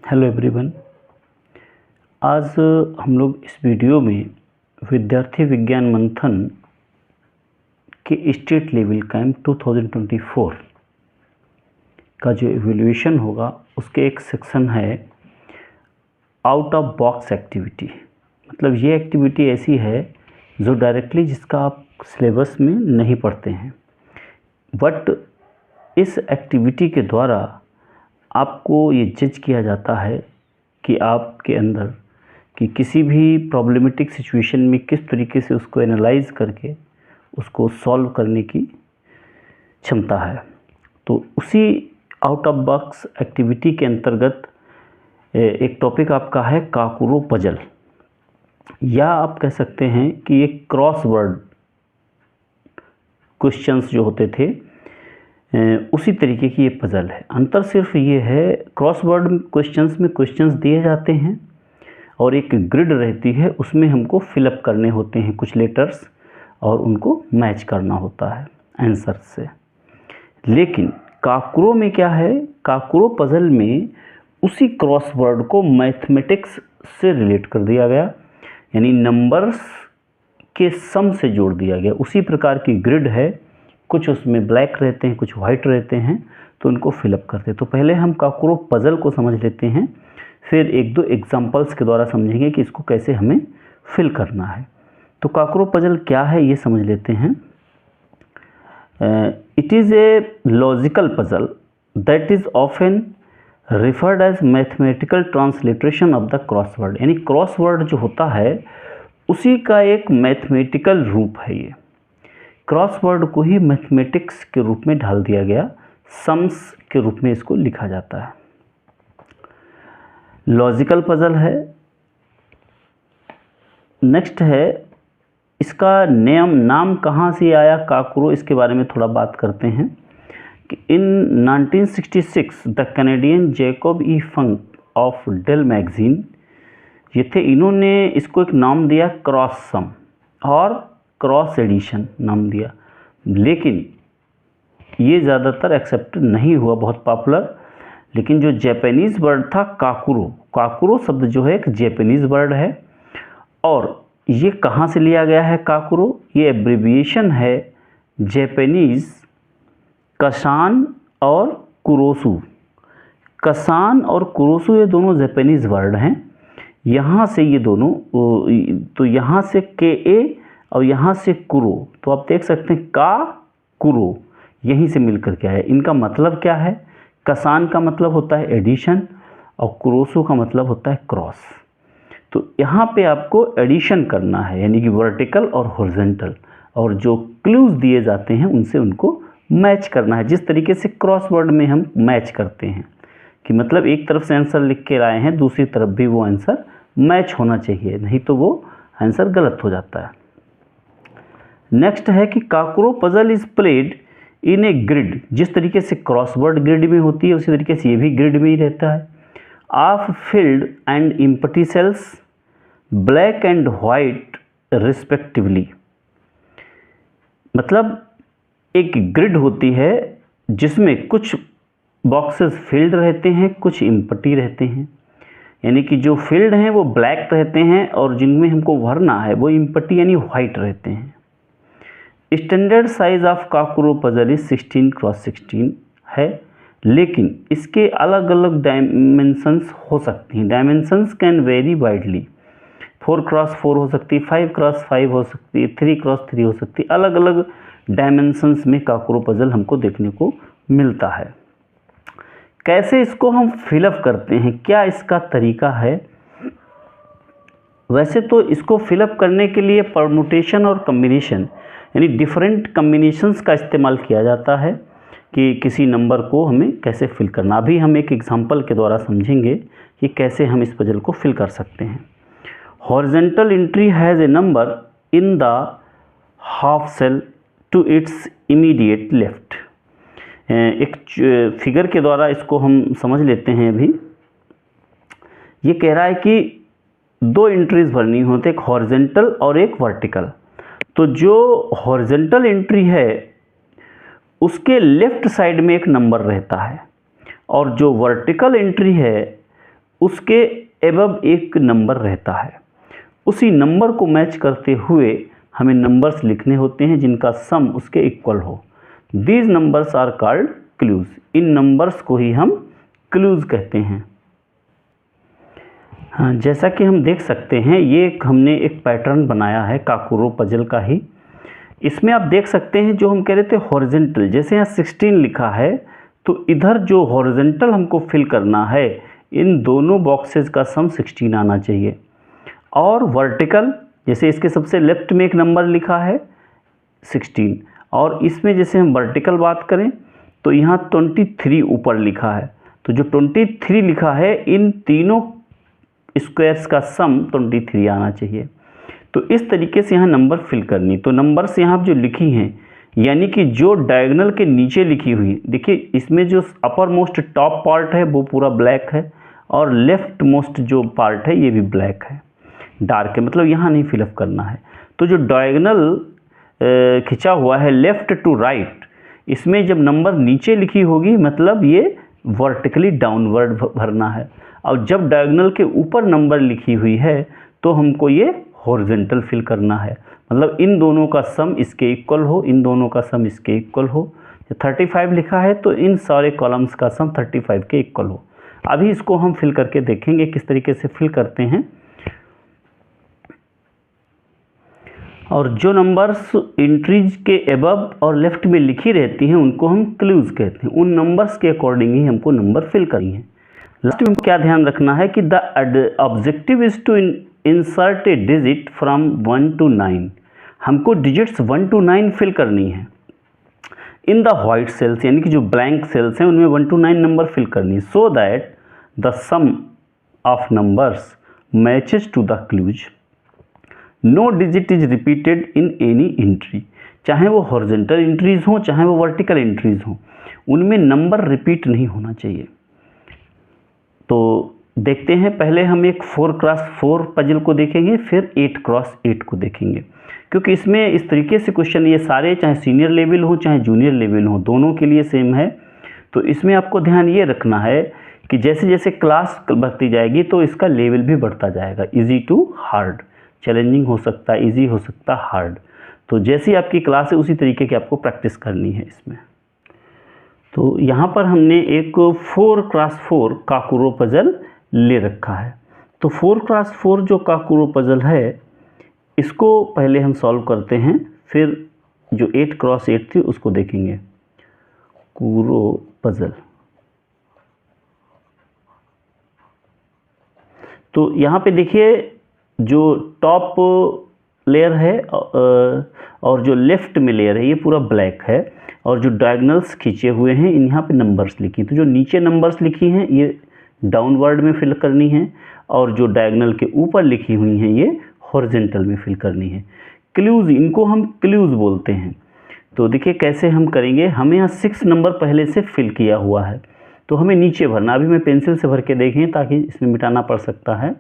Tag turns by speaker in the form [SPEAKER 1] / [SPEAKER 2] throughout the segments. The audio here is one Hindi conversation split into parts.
[SPEAKER 1] Hello everyone. आज हम लोग इस वीडियो में विद्यार्थी विज्ञान मंथन के स्टेट लेवल कैंप 2024 का जो इवैल्यूएशन होगा उसके एक सेक्शन है आउट ऑफ बॉक्स एक्टिविटी। मतलब ये एक्टिविटी ऐसी है जो डायरेक्टली जिसका आप सिलेबस में नहीं पढ़ते हैं, बट इस एक्टिविटी के द्वारा आपको ये जज किया जाता है कि आपके अंदर कि किसी भी प्रॉब्लमेटिक सिचुएशन में किस तरीके से उसको एनालाइज करके उसको सॉल्व करने की क्षमता है। तो उसी आउट ऑफ बॉक्स एक्टिविटी के अंतर्गत एक टॉपिक आपका है काकुरो पजल, या आप कह सकते हैं कि एक क्रॉस वर्ड क्वेश्चंस जो होते थे उसी तरीके की ये पजल है। अंतर सिर्फ ये है, क्रॉस वर्ड क्वेश्चंस में क्वेश्चंस दिए जाते हैं और एक ग्रिड रहती है, उसमें हमको फिलअप करने होते हैं कुछ लेटर्स और उनको मैच करना होता है आंसर से। लेकिन काकुरो में क्या है, काकुरो पजल में उसी क्रॉस वर्ड को मैथमेटिक्स से रिलेट कर दिया गया, यानी नंबर्स के सम से जोड़ दिया गया। उसी प्रकार की ग्रिड है, कुछ उसमें ब्लैक रहते हैं कुछ वाइट रहते हैं, तो उनको फिलअप करते हैं। तो पहले हम काकुरो पजल को समझ लेते हैं, फिर एक दो एग्जांपल्स के द्वारा समझेंगे कि इसको कैसे हमें फिल करना है। तो काकुरो पजल क्या है ये समझ लेते हैं। It is a logical puzzle that is often referred as mathematical transliteration of the crossword. यानी क्रॉसवर्ड जो होता है उसी का एक मैथमेटिकल रूप है। ये क्रॉसवर्ड को ही मैथमेटिक्स के रूप में ढाल दिया गया, सम्स के रूप में इसको लिखा जाता है। लॉजिकल पजल है। नेक्स्ट है, इसका नाम कहाँ से आया काकुरो, इसके बारे में थोड़ा बात करते हैं कि in 1966 the Canadian Jacob E Funk of Dell magazine ये थे, इन्होंने इसको एक नाम दिया क्रॉस सम और क्रॉस एडिशन नाम दिया, लेकिन ये ज़्यादातर एक्सेप्ट नहीं हुआ, बहुत पॉपुलर। लेकिन जो जापानीज़ वर्ड था काकुरो, काकुरो शब्द जो है एक जापानीज़ वर्ड है, और ये कहाँ से लिया गया है काकुरो, ये एब्रिविएशन है जापानीज़ कसान और कुरोसु। कसान और कुरोसु ये दोनों जापानीज़ वर्ड हैं, यहाँ से ये दोनों, तो यहाँ से के ए और यहाँ से कुरो, तो आप देख सकते हैं का कुरो यहीं से मिलकर के आया। इनका मतलब क्या है, कसान का मतलब होता है एडिशन और कुरोसु का मतलब होता है क्रॉस। तो यहाँ पे आपको एडिशन करना है, यानी कि वर्टिकल और हॉरिजॉन्टल, और जो क्लूज दिए जाते हैं उनसे उनको मैच करना है, जिस तरीके से क्रॉस वर्ड में हम मैच करते हैं कि मतलब एक तरफ से आंसर लिख के लाए हैं, दूसरी तरफ भी वो आंसर मैच होना चाहिए, नहीं तो वो आंसर गलत हो जाता है। नेक्स्ट है कि Kakuro puzzle is played in a grid. जिस तरीके से क्रॉसवर्ड ग्रिड में होती है उसी तरीके से ये भी ग्रिड में ही रहता है। Of field and empty cells black and white respectively. मतलब एक ग्रिड होती है जिसमें कुछ बॉक्सेस फील्ड रहते हैं, कुछ एम्प्टी रहते हैं, यानी कि जो फील्ड हैं वो ब्लैक रहते हैं और जिनमें हमको भरना है वो एम्प्टी यानी वाइट रहते हैं। Standard size of Kakuro puzzle is 16x16 है, लेकिन इसके अलग अलग डायमेंशंस हो सकती हैं। Dimensions can very widely, 4x4 हो सकती है, 5x5 हो सकती है, 3x3 हो सकती है। अलग अलग डायमेंशंस में काकुरो पजल हमको देखने को मिलता है। कैसे इसको हम फिलअप करते हैं, क्या इसका तरीका है? वैसे तो इसको फिलअप करने के लिए परमुटेशन और कम्बिनेशन यानी डिफरेंट कम्बिनेशंस का इस्तेमाल किया जाता है कि किसी नंबर को हमें कैसे फिल करना। अभी हम एक एग्जांपल के द्वारा समझेंगे कि कैसे हम इस पजल को फिल कर सकते हैं। Horizontal entry has a number in the half cell to its immediate left. एक फिगर के द्वारा इसको हम समझ लेते हैं। अभी ये कह रहा है कि दो एंट्रीज भरनी होती है, एक हॉरिजॉन्टल और एक वर्टिकल। तो जो हॉरिजॉन्टल एंट्री है उसके लेफ्ट साइड में एक नंबर रहता है और जो वर्टिकल एंट्री है उसके एबव एक नंबर रहता है, उसी नंबर को मैच करते हुए हमें नंबर्स लिखने होते हैं जिनका सम उसके इक्वल हो। These numbers are called clues. इन नंबर्स को ही हम क्लूज कहते हैं। हाँ, जैसा कि हम देख सकते हैं, ये हमने एक पैटर्न बनाया है काकुरो पजल का ही। इसमें आप देख सकते हैं जो हम कह रहे थे हॉरिजेंटल, जैसे यहाँ 16 लिखा है तो इधर जो हॉरिजेंटल हमको फिल करना है, इन दोनों बॉक्सेस का सम 16 आना चाहिए। और वर्टिकल, जैसे इसके सबसे लेफ्ट में एक नंबर लिखा है 16, और इसमें जैसे हम वर्टिकल बात करें तो यहाँ 23 ऊपर लिखा है, तो जो 23 लिखा है इन तीनों स्क्वायर्स का सम 23 आना चाहिए। तो इस तरीके से यहाँ नंबर फिल करनी। तो नंबर्स यहाँ जो लिखी हैं, यानी कि जो डायगोनल के नीचे लिखी हुई, देखिए इसमें जो अपर मोस्ट टॉप पार्ट है वो पूरा ब्लैक है, और लेफ्ट मोस्ट जो पार्ट है ये भी ब्लैक है, डार्क है, मतलब यहाँ नहीं फिलअप करना है। तो जो डायगोनल खिंचा हुआ है लेफ़्ट टू राइट, इसमें जब नंबर नीचे लिखी होगी मतलब ये वर्टिकली डाउनवर्ड भरना है, और जब डायगोनल के ऊपर नंबर लिखी हुई है तो हमको ये हॉरिजॉन्टल फिल करना है, मतलब इन दोनों का सम इसके इक्वल हो, इन दोनों का सम इसके इक्वल हो। 35 लिखा है तो इन सारे कॉलम्स का सम 35 के इक्वल हो। अभी इसको हम फिल करके देखेंगे किस तरीके से फिल करते हैं। और जो नंबर्स एंट्रीज के एबव और लेफ्ट में लिखी रहती हैं उनको हम क्लूज कहते हैं। उन नंबर्स के अकॉर्डिंग ही हमको नंबर फिल करनी है। लास्ट में क्या ध्यान रखना है कि the objective is to insert a digit from 1 to 9। हमको डिजिट्स 1 to 9 फिल करनी है इन द वाइट सेल्स, यानी कि जो ब्लैंक सेल्स हैं उनमें 1 to 9 नंबर फिल करनी है, so that the sum of numbers matches to the clues. No digit is repeated in any entry, चाहे वो हॉरिजॉन्टल एंट्रीज हों चाहे वो वर्टिकल एंट्रीज हों, उनमें नंबर रिपीट नहीं होना चाहिए। तो देखते हैं, पहले हम एक 4x4 पजल को देखेंगे, फिर 8x8 को देखेंगे, क्योंकि इसमें इस तरीके से क्वेश्चन ये सारे चाहे सीनियर लेवल हो चाहे जूनियर लेवल हो दोनों के लिए सेम है। तो इसमें आपको ध्यान ये रखना है कि जैसे जैसे क्लास बढ़ती जाएगी तो इसका लेवल भी बढ़ता जाएगा, इजी टू हार्ड, चैलेंजिंग हो सकता है, इजी हो सकता है, हार्ड। तो जैसी आपकी क्लास है उसी तरीके की आपको प्रैक्टिस करनी है इसमें। तो यहाँ पर हमने एक 4x4 काकुरो पजल ले रखा है। तो 4x4 जो काकुरो पजल है इसको पहले हम सॉल्व करते हैं, फिर जो 8x8 थी उसको देखेंगे। कुरो पजल, तो यहाँ पे देखिए जो टॉप लेयर है और जो लेफ्ट में लेयर है ये पूरा ब्लैक है, और जो डायगोनल्स खींचे हुए हैं इन यहाँ पे नंबर्स लिखी, तो जो नीचे नंबर्स लिखी हैं ये डाउनवर्ड में फिल करनी है, और जो डायगोनल के ऊपर लिखी हुई हैं ये हॉरिजॉन्टल में फिल करनी है। क्लूज, इनको हम क्लूज बोलते हैं। तो देखिए कैसे हम करेंगे, हमें यहाँ 6 नंबर पहले से फिल किया हुआ है तो हमें नीचे भरना। अभी मैं पेंसिल से भर के देखें ताकि इसमें मिटाना पड़ सकता है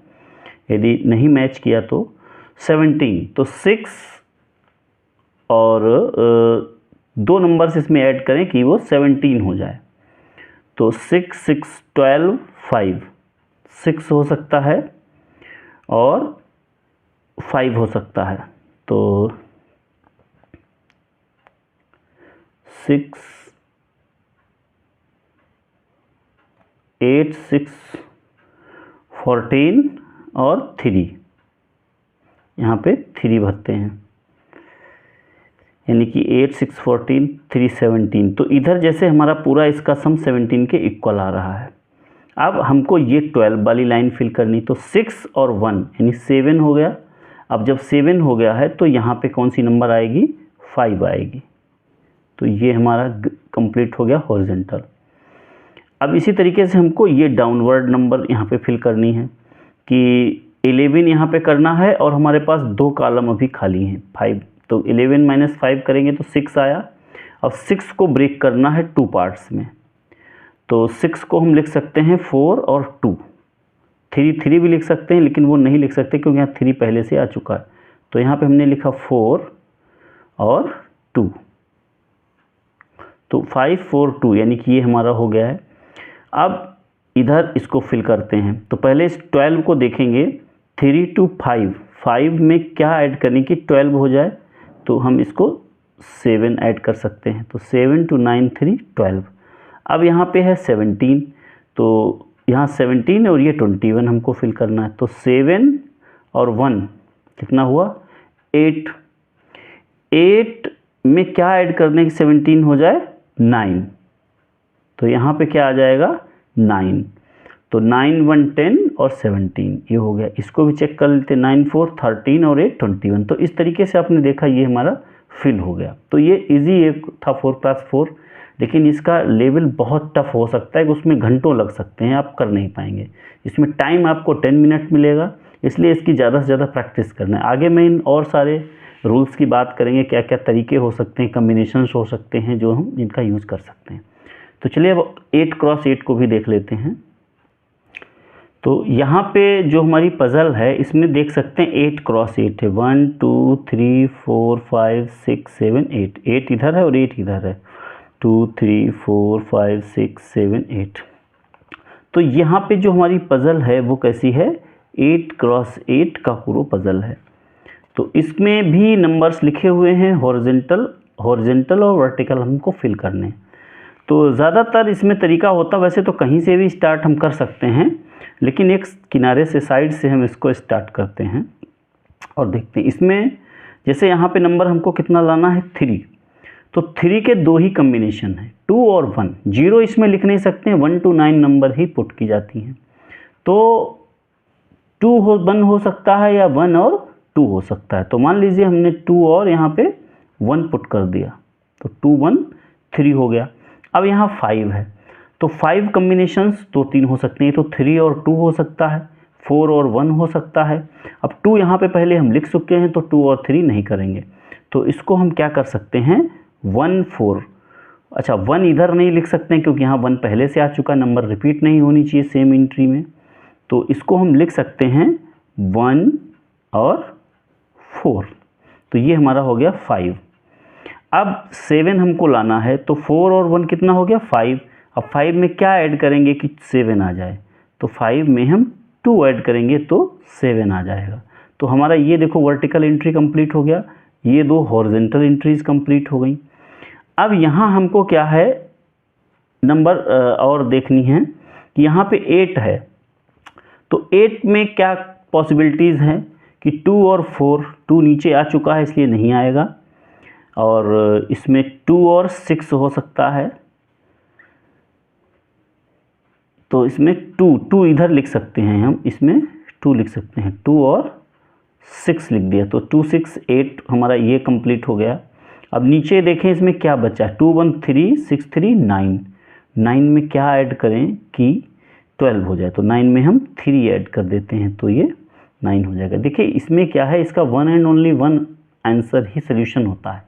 [SPEAKER 1] यदि नहीं मैच किया तो। 17, तो 6 और 2 नंबर्स इसमें ऐड करें कि वो 17 हो जाए। तो 6 6 12 5, 6 हो सकता है और 5 हो सकता है। तो 6 8 6 14 और 3, यहाँ पे 3 भरते हैं, यानी कि 8 6 14 3 17। तो इधर जैसे हमारा पूरा इसका सम 17 के इक्वल आ रहा है। अब हमको ये 12 वाली लाइन फिल करनी, तो 6 और 1 यानी 7 हो गया। अब जब 7 हो गया है तो यहाँ पे कौन सी नंबर आएगी, 5 आएगी। तो ये हमारा कंप्लीट हो गया हॉरिजॉन्टल। अब इसी तरीके से हमको ये डाउनवर्ड नंबर यहाँ पे फिल करनी है कि 11 यहाँ पे करना है, और हमारे पास 2 कॉलम अभी खाली हैं 5, तो 11 - 5 करेंगे तो 6 आया। अब 6 को ब्रेक करना है 2 पार्ट्स में, तो 6 को हम लिख सकते हैं 4 और 2। 3 भी लिख सकते हैं लेकिन वो नहीं लिख सकते क्योंकि यहाँ 3 पहले से आ चुका है। तो यहाँ पे हमने लिखा 4 और 2, तो 5 4 2 यानी कि ये हमारा हो गया है। अब इधर इसको फिल करते हैं। तो पहले इस 12 को देखेंगे, 3 to 5, 5 में क्या ऐड करने की 12 हो जाए, तो हम इसको 7 ऐड कर सकते हैं। तो 7 to 9 3 12। अब यहाँ पे है 17, तो यहाँ 17 और ये 21 हमको फिल करना है। तो 7 और 1 कितना हुआ 8, 8 में क्या ऐड करने की 17 हो जाए 9, तो यहाँ पे क्या आ जाएगा 9। तो 9 1 10 और 17 ये हो गया। इसको भी चेक कर लेते, 9 4 13 और 8 21। तो इस तरीके से आपने देखा ये हमारा फिल हो गया। तो ये इजी एक था 4+4, लेकिन इसका लेवल बहुत टफ हो सकता है कि उसमें घंटों लग सकते हैं, आप कर नहीं पाएंगे। इसमें टाइम आपको 10 मिनट मिलेगा, इसलिए इसकी ज़्यादा से ज़्यादा प्रैक्टिस करना है। आगे मैं इन और सारे रूल्स की बात करेंगे, क्या क्या तरीके हो सकते हैं, कम्बिनेशंस हो सकते हैं जो हम जिनका यूज़ कर सकते हैं। तो चलिए अब 8x8 को भी देख लेते हैं। तो यहाँ पे जो हमारी पज़ल है इसमें देख सकते हैं 8x8 है, 1 2 3 4 5 6 7 8, 8 इधर है और 8 इधर है, 2 3 4 5 6 7 8। तो यहाँ पे जो हमारी पज़ल है वो कैसी है, 8x8 का पूरा पज़ल है। तो इसमें भी नंबर्स लिखे हुए हैं, हॉरिजॉन्टल और वर्टिकल हमको फिल करने। तो ज़्यादातर इसमें तरीका होता, वैसे तो कहीं से भी स्टार्ट हम कर सकते हैं, लेकिन एक किनारे से साइड से हम इसको स्टार्ट करते हैं और देखते हैं। इसमें जैसे यहाँ पे नंबर हमको कितना लाना है 3, तो 3 के दो ही कम्बिनेशन है, 2 और 1। 0 इसमें लिख नहीं सकते हैं, 1 to 9 नंबर ही पुट की जाती हैं। तो 1 हो सकता है या 1 और 2 हो सकता है। तो मान लीजिए हमने 2 और यहाँ पे 1 पुट कर दिया, तो 2 1 3 हो गया। अब यहाँ 5 है, तो 5 कम्बिनेशंस 2-3 हो सकते हैं, तो 3 और 2 हो सकता है, 4 और 1 हो सकता है। अब 2 यहाँ पे पहले हम लिख चुके हैं, तो 2 और 3 नहीं करेंगे। तो इसको हम क्या कर सकते हैं 1 4, अच्छा 1 इधर नहीं लिख सकते हैं क्योंकि यहाँ 1 पहले से आ चुका, नंबर रिपीट नहीं होनी चाहिए सेम एंट्री में। तो इसको हम लिख सकते हैं 1 और 4, तो ये हमारा हो गया 5। अब 7 हमको लाना है, तो 4 और 1 कितना हो गया 5। अब 5 में क्या ऐड करेंगे कि 7 आ जाए, तो 5 में हम 2 ऐड करेंगे तो 7 आ जाएगा। तो हमारा ये देखो वर्टिकल एंट्री कंप्लीट हो गया, ये 2 हॉरिजॉन्टल एंट्रीज कंप्लीट हो गई। अब यहाँ हमको क्या है नंबर और देखनी है कि यहाँ पे 8 है, तो 8 में क्या पॉसिबिलिटीज़ हैं कि 2 और 4, 2 नीचे आ चुका है इसलिए नहीं आएगा, और इसमें 2 और 6 हो सकता है, तो इसमें 2 इधर लिख सकते हैं हम, इसमें 2 लिख सकते हैं, 2 और 6 लिख दिया, तो 2 6 8 हमारा ये कंप्लीट हो गया। अब नीचे देखें इसमें क्या बचा, 2 1 3 6 3 9, 9 में क्या ऐड करें कि 12 हो जाए, तो 9 में हम 3 ऐड कर देते हैं, तो ये 9 हो जाएगा। देखिए इसमें क्या है, इसका 1 and only 1 answer he solution होता है,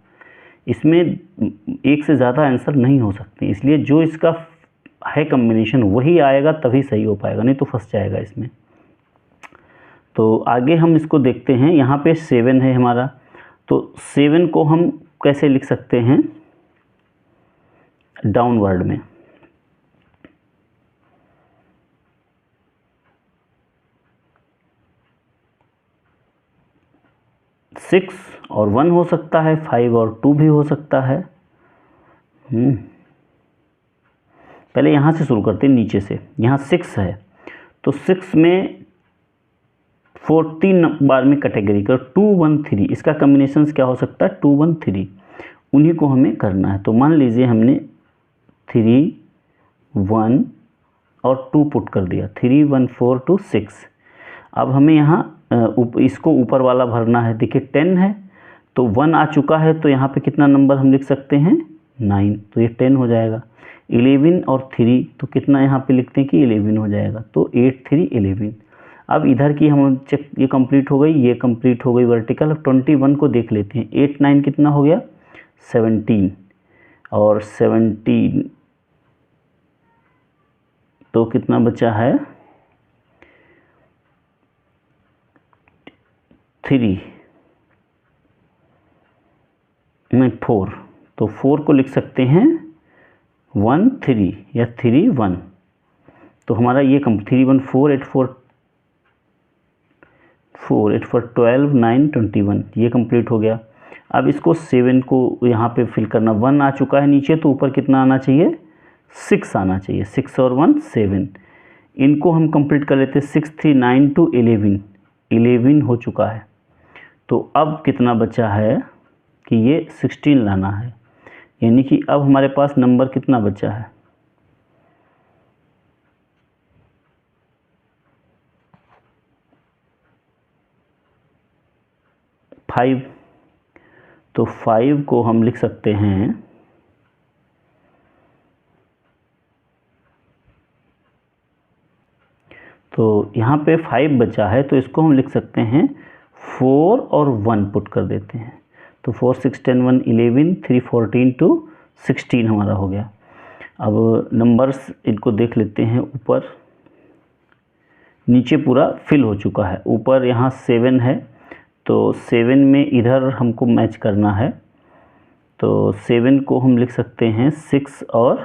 [SPEAKER 1] इसमें एक से ज़्यादा आंसर नहीं हो सकते, इसलिए जो इसका है कम्बिनेशन वही आएगा तभी सही हो पाएगा, नहीं तो फंस जाएगा इसमें। तो आगे हम इसको देखते हैं, यहाँ पे 7 है हमारा, तो 7 को हम कैसे लिख सकते हैं डाउनवर्ड में, सिक्स और 1 हो सकता है, 5 और 2 भी हो सकता है। पहले यहाँ से शुरू करते हैं नीचे से, यहाँ 6 है, तो 6 में 14 बार में कैटेगरी कर 2 1 3, इसका कम्बिनेशन क्या हो सकता है 2 1 3, उन्हीं को हमें करना है। तो मान लीजिए हमने 3 1 और 2 पुट कर दिया, 3 1 4 2 6। अब हमें यहाँ इसको ऊपर वाला भरना है, देखिए 10 है तो 1 आ चुका है, तो यहाँ पे कितना नंबर हम लिख सकते हैं 9, तो ये 10 हो जाएगा। 11 और 3, तो कितना यहाँ पे लिखते हैं कि 11 हो जाएगा, तो 8 3 11। अब इधर की हम चेक, ये कंप्लीट हो गई, ये कंप्लीट हो गई वर्टिकल। अब 21 को देख लेते हैं, 8 9 कितना हो गया 17, और 17 तो कितना बचा है 3 में 4, तो 4 को लिख सकते हैं 1 3 या 3 1, तो हमारा ये 3 1 4 8 4 4 8 4 12 9 21 ये कंप्लीट हो गया। अब इसको 7 को यहाँ पे फिल करना, 1 आ चुका है नीचे, तो ऊपर कितना आना चाहिए, 6 आना चाहिए। 6 और 1 7, इनको हम कंप्लीट कर लेते हैं। 6 3 9 2 11, 11 हो चुका है। तो अब कितना बचा है कि ये 16 लाना है, यानी कि अब हमारे पास नंबर कितना बचा है, 5। तो 5 को हम लिख सकते हैं, तो यहाँ पे 5 बचा है, तो इसको हम लिख सकते हैं 4 और 1 पुट कर देते हैं। तो 4 6 10 1 11 3 14 2 16 हमारा हो गया। अब नंबर्स इनको देख लेते हैं। ऊपर नीचे पूरा फिल हो चुका है। ऊपर यहाँ 7 है, तो 7 में इधर हमको मैच करना है। तो 7 को हम लिख सकते हैं 6 और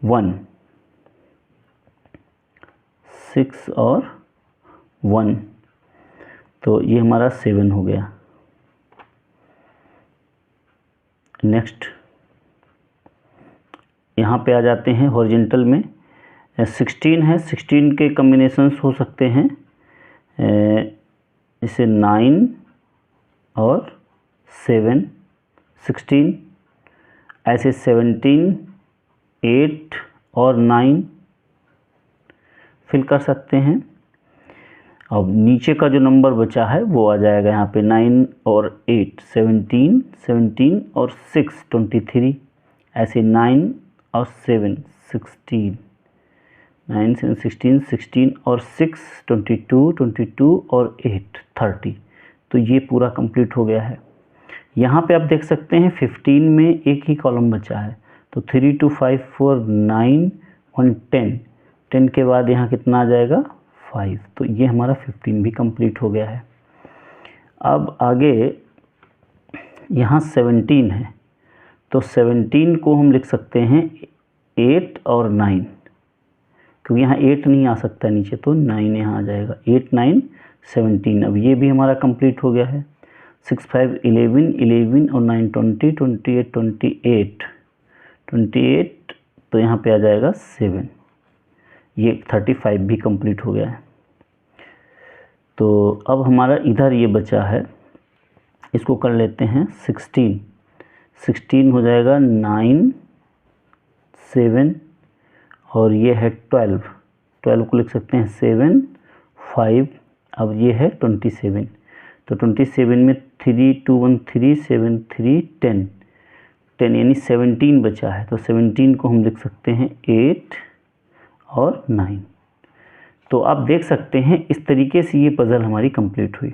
[SPEAKER 1] 1, 6 और 1, तो ये हमारा 7 हो गया। नेक्स्ट यहाँ पे आ जाते हैं हॉरिजॉन्टल में। 16 है, 16 के कम्बिनेशंस हो सकते हैं, जैसे 9 और 7 16, ऐसे 17 8 और 9 फिल कर सकते हैं। अब नीचे का जो नंबर बचा है वो आ जाएगा यहाँ पे 9 और 8 17 17 और 6 23, ऐसे 9 और 7 16, 9 7 16 16 और 6 22 22 और 8 30। तो ये पूरा कंप्लीट हो गया है। यहाँ पे आप देख सकते हैं 15 में एक ही कॉलम बचा है, तो 3 2 5 4 9 1 10, 10 के बाद यहाँ कितना आ जाएगा 5, तो ये हमारा 15 भी कंप्लीट हो गया है। अब आगे यहाँ 17 है, तो 17 को हम लिख सकते हैं 8 और 9, क्योंकि यहाँ 8 नहीं आ सकता नीचे, तो 9 यहाँ आ जाएगा। 8 9 17, अब ये भी हमारा कंप्लीट हो गया है। 6 5 11 11 और 9 20 28 28 28, तो यहाँ पे आ जाएगा 7, ये 35 भी कंप्लीट हो गया है। तो अब हमारा इधर ये बचा है, इसको कर लेते हैं 16, 16 हो जाएगा 9 7 और ये है 12, 12 को लिख सकते हैं 7 5, अब ये है 27, तो 27 में 3 2 1 3 7 3 10 10, यानी 17 बचा है। तो 17 को हम लिख सकते हैं 8 और 9। तो आप देख सकते हैं इस तरीके से ये पज़ल हमारी कंप्लीट हुई।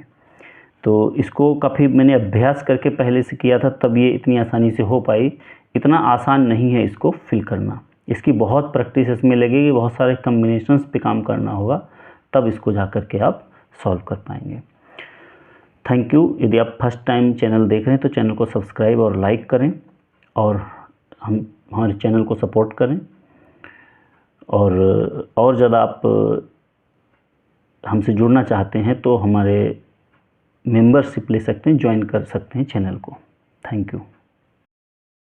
[SPEAKER 1] तो इसको काफ़ी मैंने अभ्यास करके पहले से किया था, तब ये इतनी आसानी से हो पाई। इतना आसान नहीं है इसको फिल करना, इसकी बहुत प्रैक्टिस इसमें लगेगी, बहुत सारे कम्बिनेशंस पे काम करना होगा, तब इसको जा कर के आप सॉल्व कर पाएंगे। Thank you. यदि आप फर्स्ट टाइम चैनल देख रहे हैं तो चैनल को सब्सक्राइब और लाइक करें, और हमारे चैनल को सपोर्ट करें। और ज़्यादा आप हमसे जुड़ना चाहते हैं तो हमारे मेंबरशिप ले सकते हैं, ज्वाइन कर सकते हैं चैनल को। Thank you.